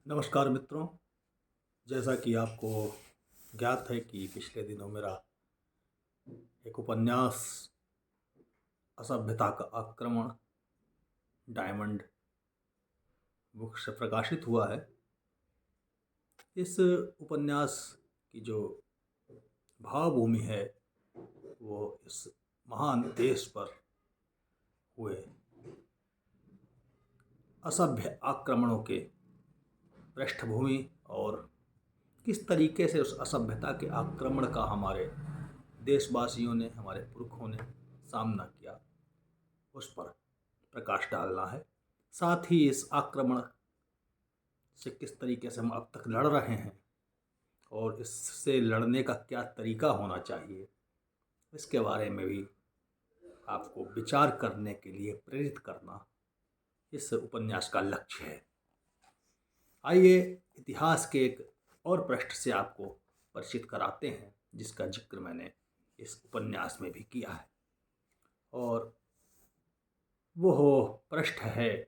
नमस्कार मित्रों। जैसा कि आपको ज्ञात है कि पिछले दिनों मेरा एक उपन्यास असभ्यता का आक्रमण डायमंड बुक से प्रकाशित हुआ है। इस उपन्यास की जो भावभूमि है वो इस महान देश पर हुए असभ्य आक्रमणों के पृष्ठभूमि और किस तरीके से उस असभ्यता के आक्रमण का हमारे देशवासियों ने, हमारे पुरखों ने सामना किया, उस पर प्रकाश डालना है। साथ ही इस आक्रमण से किस तरीके से हम अब तक लड़ रहे हैं और इससे लड़ने का क्या तरीका होना चाहिए, इसके बारे में भी आपको विचार करने के लिए प्रेरित करना इस उपन्यास का लक्ष्य है। आइए इतिहास के एक और पृष्ठ से आपको परिचित कराते हैं, जिसका जिक्र मैंने इस उपन्यास में भी किया है, और वो पृष्ठ है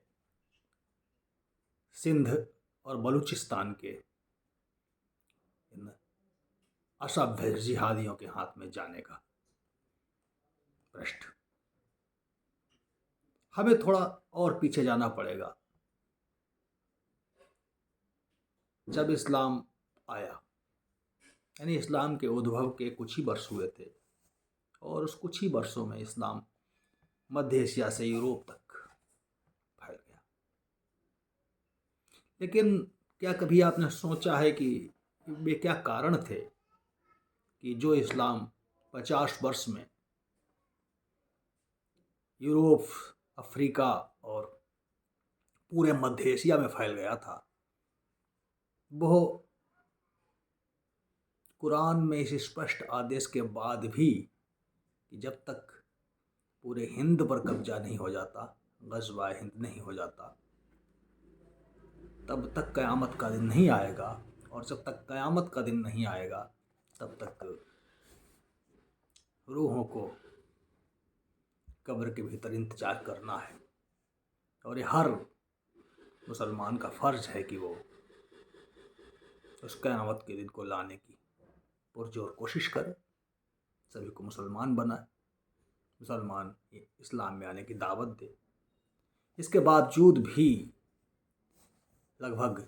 सिंध और बलूचिस्तान के इन असभ्य जिहादियों के हाथ में जाने का पृष्ठ। हमें थोड़ा और पीछे जाना पड़ेगा। जब इस्लाम आया, यानी इस्लाम के उद्भव के कुछ ही वर्ष हुए थे, और उस कुछ ही वर्षों में इस्लाम मध्य एशिया से यूरोप तक फैल गया। लेकिन क्या कभी आपने सोचा है कि वे क्या कारण थे कि जो इस्लाम 50 वर्ष में यूरोप, अफ्रीका और पूरे मध्य एशिया में फैल गया था, वो कुरान में इस स्पष्ट आदेश के बाद भी कि जब तक पूरे हिंद पर कब्जा नहीं हो जाता, ग़ज़वा हिंद नहीं हो जाता, तब तक क़यामत का दिन नहीं आएगा, और जब तक क़यामत का दिन नहीं आएगा तब तक रूहों को कब्र के भीतर इंतज़ार करना है। और ये हर मुसलमान का फ़र्ज़ है कि वो उस क़यामत के दिन को लाने की पुरजोर कोशिश करे, सभी को मुसलमान बनाए, मुसलमान इस्लाम में आने की दावत दे। इसके बावजूद भी लगभग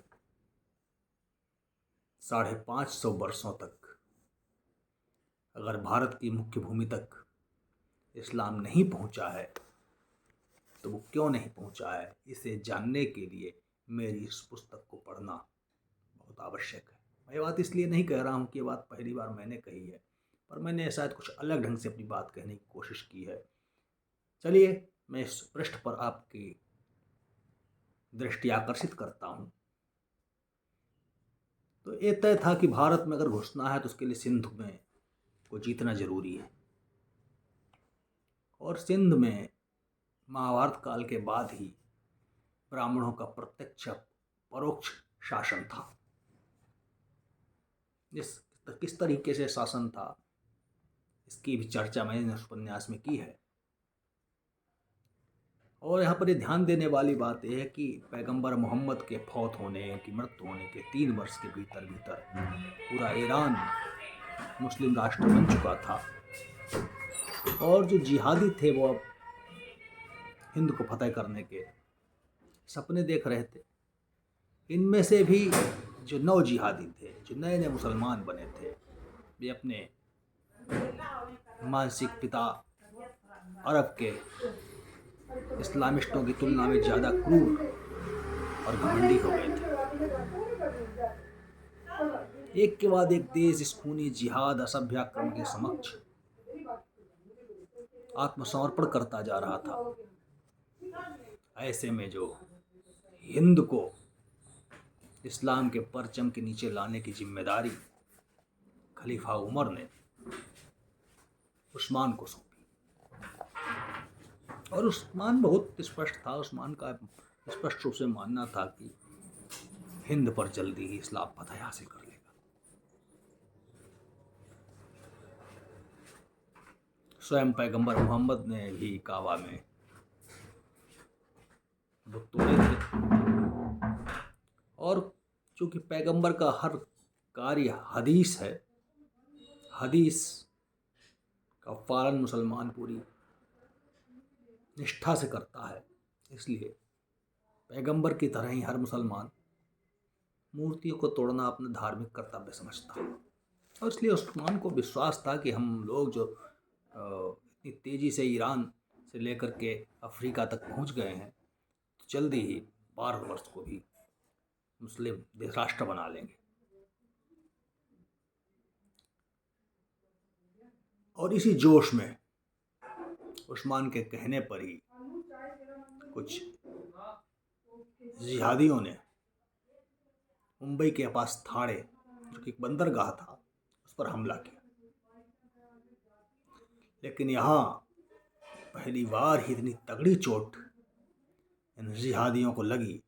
550 वर्षों तक अगर भारत की मुख्य भूमि तक इस्लाम नहीं पहुंचा है, तो वो क्यों नहीं पहुंचा है, इसे जानने के लिए मेरी इस पुस्तक को पढ़ना बहुत आवश्यक है। मैं ये बात इसलिए नहीं कह रहा हूँ कि ये बात पहली बार मैंने कही है, पर मैंने शायद कुछ अलग ढंग से अपनी बात कहने की कोशिश की है। चलिए मैं इस पृष्ठ पर आपकी दृष्टि आकर्षित करता हूँ। तो ये तय था कि भारत में अगर घुसना है तो उसके लिए सिंध में को जीतना जरूरी है, और सिंध में महाभारत काल के बाद ही ब्राह्मणों का प्रत्यक्ष परोक्ष शासन था। किस तरीके से शासन था, इसकी भी चर्चा मैंने इस उपन्यास में की है। और यहाँ पर ये ध्यान देने वाली बात यह है कि पैगंबर मोहम्मद के फौत होने की, मृत्यु होने के 3 वर्ष के भीतर भीतर पूरा ईरान मुस्लिम राष्ट्र बन चुका था, और जो जिहादी थे वो अब हिंद को फतह करने के सपने देख रहे थे। इनमें से भी जो नौ जिहादी थे, जो नए नए मुसलमान बने थे, वे अपने मानसिक पिता अरब के इस्लामिस्टों की तुलना में ज़्यादा क्रूर और घमंडी हो गए थे। एक के बाद एक देश इस खूनी जिहाद, असभ्याक्रमण के समक्ष आत्मसमर्पण करता जा रहा था। ऐसे में जो हिंद को इस्लाम के परचम के नीचे लाने की जिम्मेदारी खलीफा उमर ने उस्मान को सौंपी, और उस्मान बहुत स्पष्ट था। उस्मान का स्पष्ट रूप से मानना था कि हिंद पर जल्दी ही इस्लाम फतह हासिल कर लेगा। स्वयं पैगंबर मोहम्मद ने भी काबा में बुत तोड़े थे, और चूँकि पैगंबर का हर कार्य हदीस है, हदीस का पालन मुसलमान पूरी निष्ठा से करता है, इसलिए पैगंबर की तरह ही हर मुसलमान मूर्तियों को तोड़ना अपना धार्मिक कर्तव्य समझता है। और इसलिए उस्मान को विश्वास था कि हम लोग जो इतनी तेज़ी से ईरान से लेकर के अफ्रीका तक पहुंच गए हैं, तो जल्दी ही भारतवर्ष को भी मुस्लिम देश राष्ट्र बना लेंगे। और इसी जोश में उस्मान के कहने पर ही कुछ जिहादियों ने मुंबई के पास थाड़े, जो कि एक बंदरगाह था, उस पर हमला किया। लेकिन यहाँ पहली बार ही इतनी तगड़ी चोट इन जिहादियों को लगी,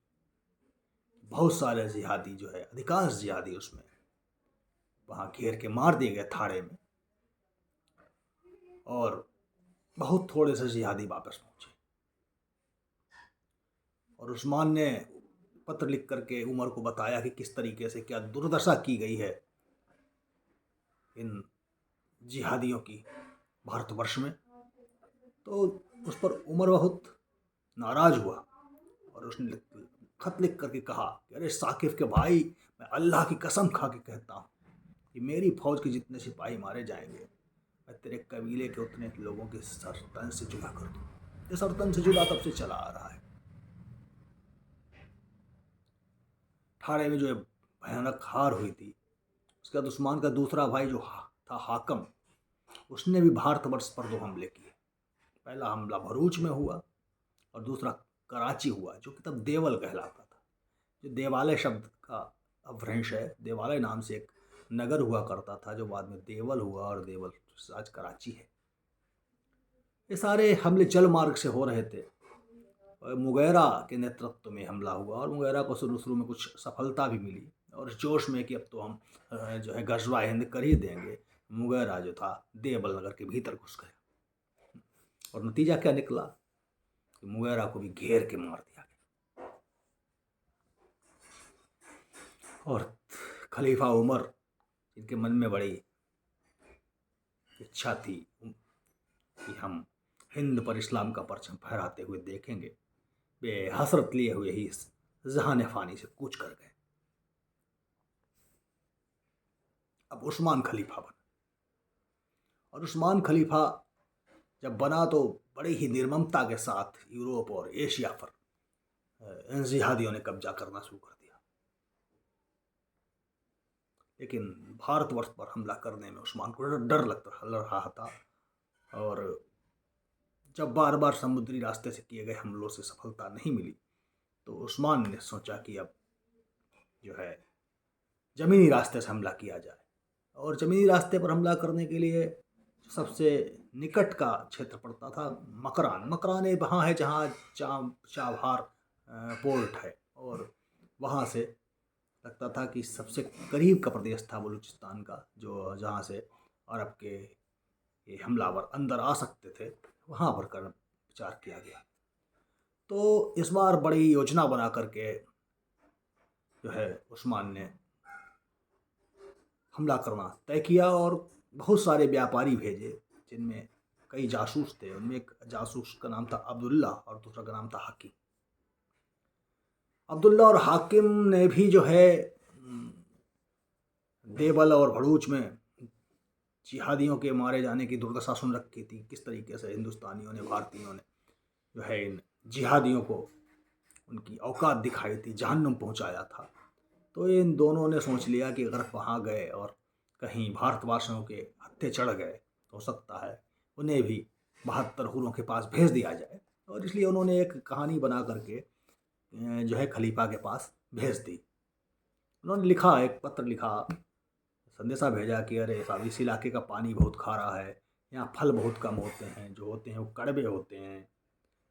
बहुत सारे जिहादी जो है, अधिकांश जिहादी उसमें वहाँ घेर के मार दिए गए थाड़े में, और बहुत थोड़े से जिहादी वापस पहुँचे। और उस्मान ने पत्र लिख करके उमर को बताया कि किस तरीके से क्या दुर्दशा की गई है इन जिहादियों की भारतवर्ष में। तो उस पर उमर बहुत नाराज़ हुआ और उसने खत लिख करके कहा कि अरे साकिब के भाई, मैं अल्लाह की कसम खा के कहता हूँ कि मेरी फौज के जितने सिपाही मारे जाएंगे, मैं तेरे कबीले के उतने लोगों के सर तन से जुदा कर दूँ। ये सर तन से जुदा तब से चला आ रहा है। ठाड़े में जो है भयानक हार हुई थी, उसके बाद उस्मान का दूसरा भाई जो था हाकम, उसने भी भारतवर्ष पर 2 हमले किए। पहला हमला भरूच में हुआ और दूसरा कराची हुआ, जो कि तब देवल कहलाता था, जो देवालय शब्द का अपभ्रंश है। देवालय नाम से एक नगर हुआ करता था, जो बाद में देवल हुआ, और देवल आज कराची है। ये सारे हमले जल मार्ग से हो रहे थे। मुगैरा के नेतृत्व में हमला हुआ और मुगैरा को शुरू में कुछ सफलता भी मिली, और इस जोश में कि अब तो हम जो है गजवा हिंद कर ही देंगे, मुगैरा जो था देवल नगर के भीतर घुस गया। और नतीजा क्या निकला कि मुगैरा को भी घेर के मार दिया गया। और खलीफा उमर, जिनके मन में बड़ी इच्छा थी कि हम हिंद पर इस्लाम का परचम फहराते हुए देखेंगे, वे हसरत लिए हुए ही जहान फ़ानी से कूच कर गए। अब उस्मान खलीफा बना, और उस्मान खलीफा जब बना तो बड़े ही निर्ममता के साथ यूरोप और एशिया पर इन जिहादियों ने कब्जा करना शुरू कर दिया। लेकिन भारतवर्ष पर हमला करने में उस्मान को डर लग रहा था, और जब बार बार समुद्री रास्ते से किए गए हमलों से सफलता नहीं मिली, तो उस्मान ने सोचा कि अब जो है ज़मीनी रास्ते से हमला किया जाए। और ज़मीनी रास्ते पर हमला करने के लिए सबसे निकट का क्षेत्र पड़ता था मकरान। मकरान एक वहाँ है जहाँ चाबहार पोर्ट है, और वहाँ से लगता था कि सबसे करीब का प्रदेश था बलूचिस्तान का, जो जहाँ से अरब के ये हमलावर अंदर आ सकते थे, वहाँ पर कर विचार किया गया। तो इस बार बड़ी योजना बना करके जो है उस्मान ने हमला करना तय किया, और बहुत सारे व्यापारी भेजे, जिनमें कई जासूस थे। उनमें एक जासूस का नाम था अब्दुल्ला और दूसरा का नाम था हाकिम। अब्दुल्ला और हाकिम ने भी जो है देवल और भड़ूच में जिहादियों के मारे जाने की दुर्दशा सुन रखी थी, किस तरीके से हिंदुस्तानियों ने, भारतीयों ने जो है इन जिहादियों को उनकी औकात दिखाई थी, जहन्नुम पहुंचाया था। तो इन दोनों ने सोच लिया कि अगर वहाँ गए और कहीं भारतवासियों के हत्थे चढ़ गए, तो हो सकता है उन्हें भी 72 हुरों के पास भेज दिया जाए। और इसलिए उन्होंने एक कहानी बना करके जो है खलीफा के पास भेज दी। उन्होंने लिखा, एक पत्र लिखा, संदेशा भेजा कि अरे साहब, इस इलाके का पानी बहुत खारा है, यहाँ फल बहुत कम होते हैं, जो होते हैं वो कड़वे होते हैं,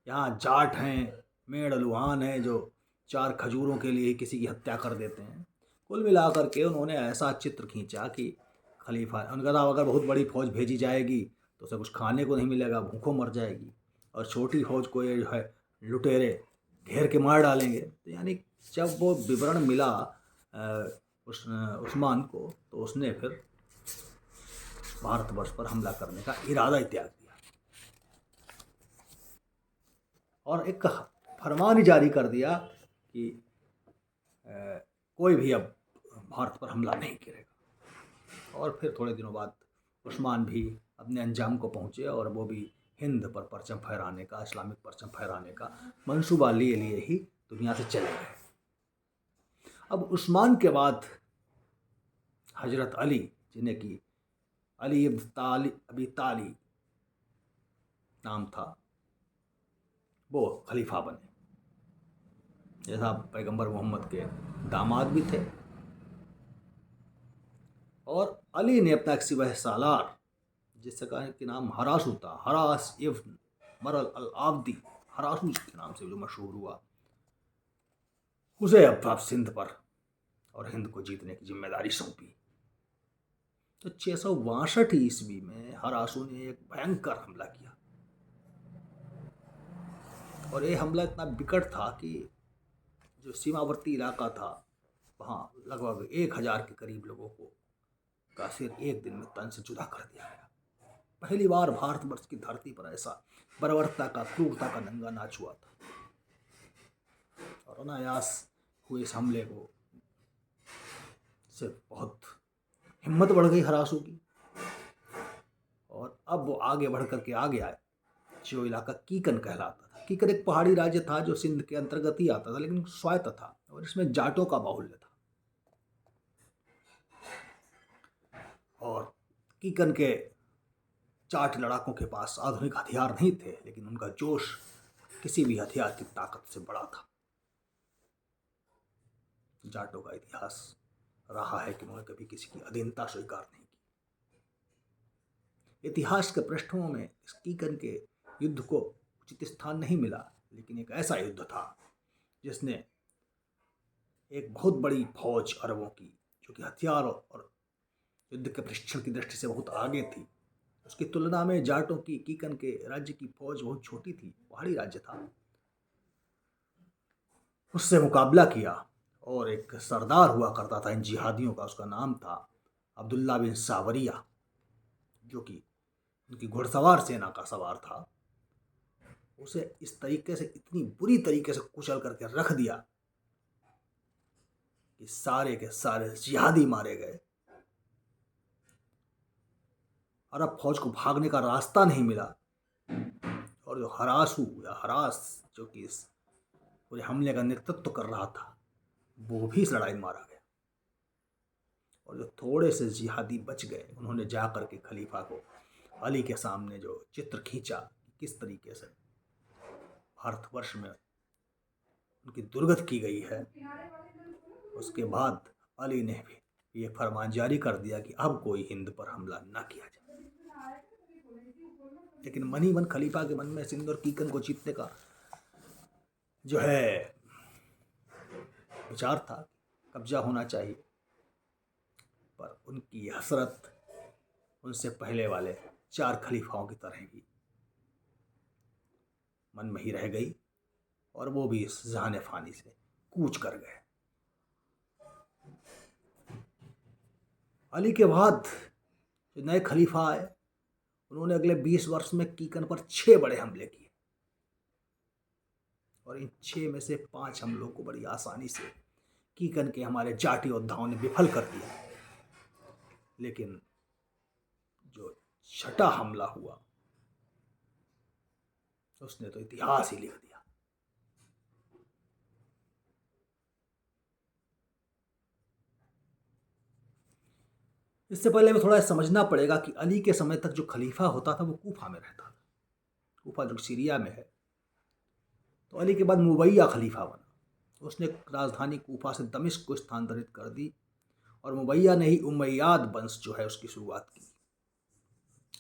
यहाँ जाट हैं, मेड़ लुहान हैं, जो 4 खजूरों के लिए किसी की हत्या कर देते हैं। कुल मिला करके उन्होंने ऐसा चित्र खींचा कि खलीफा, उनका था अगर बहुत बड़ी फौज भेजी जाएगी तो उसे कुछ खाने को नहीं मिलेगा, भूखों मर जाएगी, और छोटी फौज को ये जो है लुटेरे घेर के मार डालेंगे। तो यानी जब वो विवरण मिला उस्मान को, तो उसने फिर भारतवर्ष पर हमला करने का इरादा ही त्याग दिया और एक फरमान ही जारी कर दिया कि कोई भी अब भारत पर हमला नहीं करेगा। और फिर थोड़े दिनों बाद उस्मान भी अपने अंजाम को पहुँचे और वो भी हिंद पर परचम फहराने का, इस्लामिक परचम फहराने का मंसूबा लिए लिए ही दुनिया से चले गए। अब उस्मान के बाद हजरत अली, जिन्हें कि अली इब्न अबी तालिब नाम था, वो खलीफा बने। जैसा पैगंबर मोहम्मद के दामाद भी थे। और अली ने अपना एक सिपह सालार, जिसका कि नाम हरासू था, हरास इब्न मरल अल आब्दी, हरासू के नाम से जो मशहूर हुआ, उसे अब सिंध पर और हिंद को जीतने की जिम्मेदारी सौंपी। तो 662 ईस्वी में हरासू ने एक भयंकर हमला किया और ये हमला इतना विकट था कि जो सीमावर्ती इलाका था वहाँ लगभग 1000 के करीब लोगों को का सिर एक दिन में तन से जुदा कर दिया गया। पहली बार भारतवर्ष की धरती पर ऐसा बर्बरता का, क्रूरता का नंगा नाच हुआ था। और अनायास हुए इस हमले को से बहुत हिम्मत बढ़ गई हरासू की। और अब वो आगे बढ़ करके आगे आए। जो इलाका कीकन कहलाता था, कीकन एक पहाड़ी राज्य था जो सिंध के अंतर्गत ही आता था, लेकिन स्वायत्त था और इसमें जाटों का बाहुल्य था। और कीकन के जाट लड़ाकों के पास आधुनिक हथियार नहीं थे, लेकिन उनका जोश किसी भी हथियार की ताकत से बड़ा था। जाटों का इतिहास रहा है कि उन्होंने कभी किसी की अधीनता स्वीकार नहीं की। इतिहास के पृष्ठों में इस कीकन के युद्ध को उचित स्थान नहीं मिला, लेकिन एक ऐसा युद्ध था जिसने एक बहुत बड़ी फौज अरबों की, जो कि हथियार और युद्ध के प्रशिक्षण की दृष्टि से बहुत आगे थी, उसकी तुलना में जाटों की, कीकन के राज्य की फौज बहुत छोटी थी, पहाड़ी राज्य था, उससे मुकाबला किया। और एक सरदार हुआ करता था इन जिहादियों का, उसका नाम था अब्दुल्ला बिन सावरिया, जो कि उनकी घुड़सवार सेना का सवार था। उसे इस तरीके से, इतनी बुरी तरीके से कुचल करके रख दिया कि सारे के सारे जिहादी मारे गए। अरब फौज को भागने का रास्ता नहीं मिला और जो हरासू या हरास, जो कि इस पूरे हमले का नेतृत्व कर रहा था, वो भी इस लड़ाई में मारा गया। और जो थोड़े से जिहादी बच गए, उन्होंने जा करके खलीफा को अली के सामने जो चित्र खींचा, किस तरीके से भारतवर्ष में उनकी दुर्गत की गई है, उसके बाद अली ने भी ये फरमान जारी कर दिया कि अब कोई हिंद पर हमला ना किया जाए। लेकिन मन ही मन खलीफा के मन में सिंध और कीकन को जीतने का जो है विचार था, कब्जा होना चाहिए। पर उनकी हसरत उनसे पहले वाले 4 खलीफाओं की तरह ही मन में ही रह गई और वो भी इस जहान फानी से कूच कर गए। अली के बाद जो नए खलीफा आए, उन्होंने अगले 20 वर्ष में कीकन पर 6 बड़े हमले किए और इन 6 में से 5 हमलों को बड़ी आसानी से कीकन के हमारे जाटी योद्धाओं ने विफल कर दिया। लेकिन जो 6ठा हमला हुआ, उसने तो इतिहास ही लिख दिया। इससे पहले हमें थोड़ा समझना पड़ेगा कि अली के समय तक जो खलीफा होता था वो कूफा में रहता था। कूफा जो सीरिया में है। तो अली के बाद मुबैया खलीफा बना। उसने राजधानी कूफा से दमिश्क को स्थानांतरित कर दी और मुबैया ने ही उमैयाद वंश जो है उसकी शुरुआत की।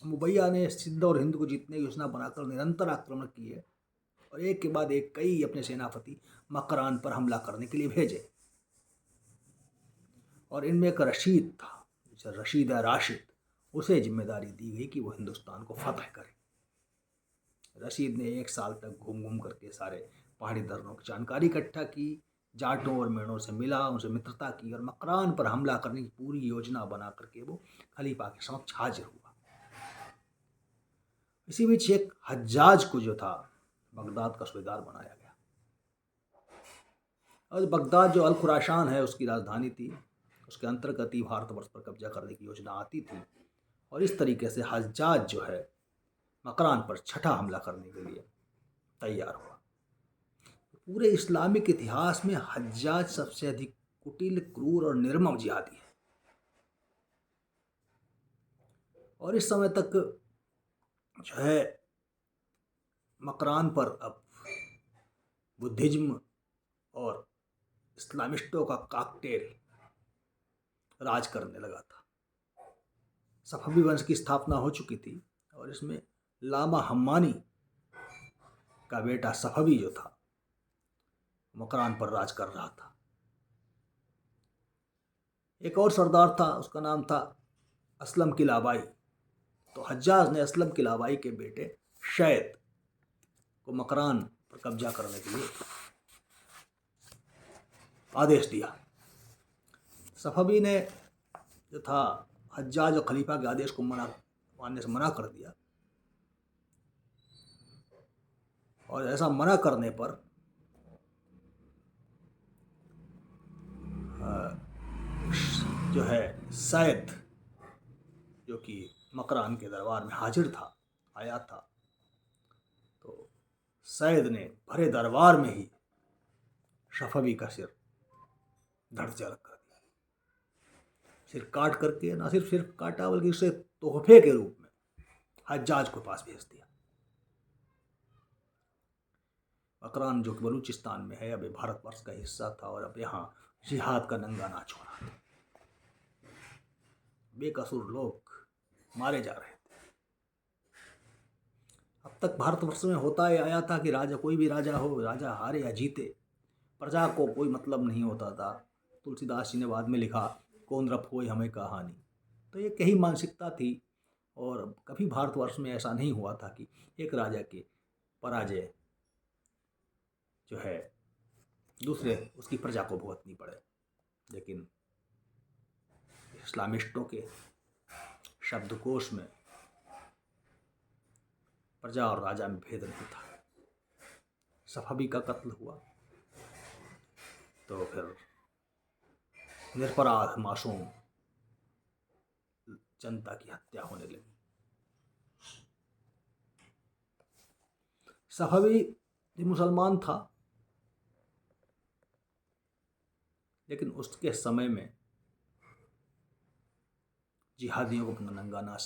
मुबैया ने सिंध और हिंद को जीतने की योजना बनाकर निरंतर आक्रमण किए और एक के बाद एक कई अपने सेनापति मकरान पर हमला करने के लिए भेजे। और इनमें एक रशीद था, रशीद या राशिद, उसे जिम्मेदारी दी गई कि वो हिंदुस्तान को फतह करे। रशीद ने 1 साल तक घूम घूम करके सारे पहाड़ी दर्रों की जानकारी इकट्ठा की, जाटों और मेड़ों से मिला, उनसे मित्रता की और मकरान पर हमला करने की पूरी योजना बना करके वो खलीफा के समक्ष हाजिर हुआ। इसी बीच एक हज्जाज को जो था बगदाद का सूबेदार बनाया गया। और बगदाद जो अल खुरासान है उसकी राजधानी थी, उसके अंतर्गत ही भारतवर्ष पर कब्जा करने की योजना आती थी। और इस तरीके से हज्जाज जो है मकरान पर छठा हमला करने के लिए तैयार हुआ। पूरे इस्लामिक इतिहास में हज्जाज सबसे अधिक कुटिल, क्रूर और निर्मम जिहादी है। और इस समय तक जो है मकरान पर अब बुद्धिज्म और इस्लामिस्टों का कॉकटेल राज करने लगा था। सफवी वंश की स्थापना हो चुकी थी और इसमें लामा हम्मानी का बेटा सफवी जो था मकरान पर राज कर रहा था। एक और सरदार था, उसका नाम था असलम किलाबाई। तो हज्जाज ने असलम किलाबाई के बेटे शैद को मकरान पर कब्जा करने के लिए आदेश दिया। सफवी ने जो था हज्जाज और खलीफा के आदेश को मानने से मना कर दिया। और ऐसा मना करने पर जो है सैद जो कि मकरान के दरबार में हाजिर था, आया था, तो सैद ने भरे दरबार में ही सफवी का सिर धड़ से अलग कर दिया। सिर काट करके ना सिर्फ काटा बल्कि उसे तोहफे के रूप में हज्जाज को पास भेज दिया। मकरान जो कि बलूचिस्तान में है, अब ये भारतवर्ष का हिस्सा था और अब यहाँ जिहाद का नंगा नाच हो रहा था। बेकसूर लोग मारे जा रहे थे। अब तक भारतवर्ष में होता ही आया था कि राजा, कोई भी राजा हो, राजा हारे या जीते, प्रजा को कोई मतलब नहीं होता था। तुलसीदास जी ने बाद में लिखा, कौन रफ कोई हमें कहानी। तो ये कही मानसिकता थी और कभी भारतवर्ष में ऐसा नहीं हुआ था कि एक राजा के पराजय जो है दूसरे उसकी प्रजा को भुगतनी पड़े। लेकिन इस्लामिस्टों के शब्दकोश में प्रजा और राजा में भेद नहीं था। सफवी का कत्ल हुआ तो फिर निरपराध मासूम जनता की हत्या होने लगी। सफवी मुसलमान था, लेकिन उसके समय में जिहादियों को अपना नंगा नाच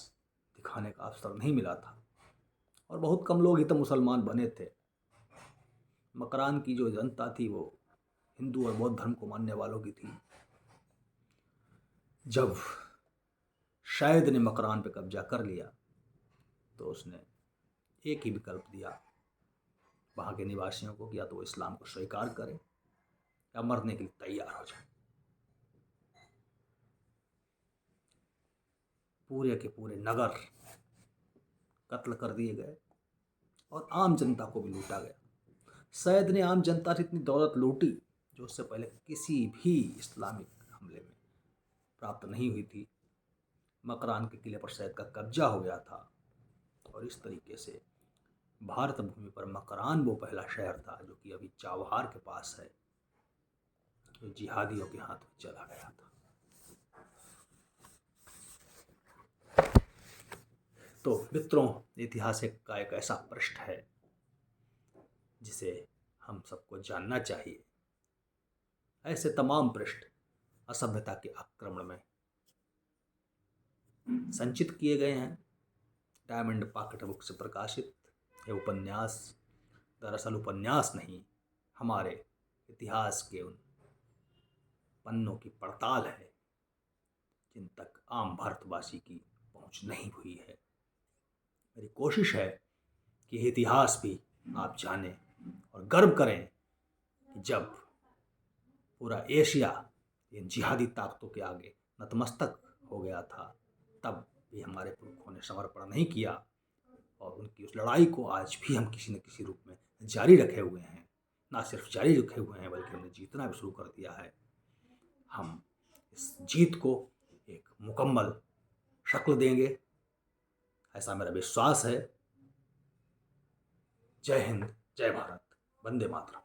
दिखाने का अवसर नहीं मिला था और बहुत कम लोग ही तो मुसलमान बने थे। मकरान की जो जनता थी वो हिंदू और बौद्ध धर्म को मानने वालों की थी। जब शायद ने मकरान पे कब्जा कर लिया तो उसने एक ही विकल्प दिया वहाँ के निवासियों को कि या तो वो इस्लाम को स्वीकार करें या मरने के लिए तैयार हो जाए। पूरे के पूरे नगर कत्ल कर दिए गए और आम जनता को भी लूटा गया। सैद ने आम जनता से इतनी दौलत लूटी जो उससे पहले किसी भी इस्लामिक हमले में प्राप्त नहीं हुई थी। मकरान के किले पर सैद का कब्जा हो गया था और इस तरीके से भारत भूमि पर मकरान वो पहला शहर था जो कि अभी चाबहार के पास है, जो जिहादियों के हाथ में चला गया था। तो मित्रों, इतिहास का एक ऐसा पृष्ठ है जिसे हम सबको जानना चाहिए। ऐसे तमाम पृष्ठ असभ्यता के आक्रमण में संचित किए गए हैं। डायमंड पॉकेट बुक से प्रकाशित ये उपन्यास दरअसल उपन्यास नहीं, हमारे इतिहास के उन पन्नों की पड़ताल है जिन तक आम भारतवासी की पहुंच नहीं हुई है। मेरी कोशिश है कि इतिहास भी आप जानें और गर्व करें कि जब पूरा एशिया इन जिहादी ताकतों के आगे नतमस्तक हो गया था तब भी हमारे पुरखों ने समर्पण नहीं किया और उनकी उस लड़ाई को आज भी हम किसी न किसी रूप में जारी रखे हुए हैं। ना सिर्फ जारी रखे हुए हैं बल्कि हमने जीतना भी शुरू कर दिया है। हम इस जीत को एक मुकम्मल शक्ल देंगे, ऐसा मेरा विश्वास है। जय हिंद, जय भारत, वंदे मातरम।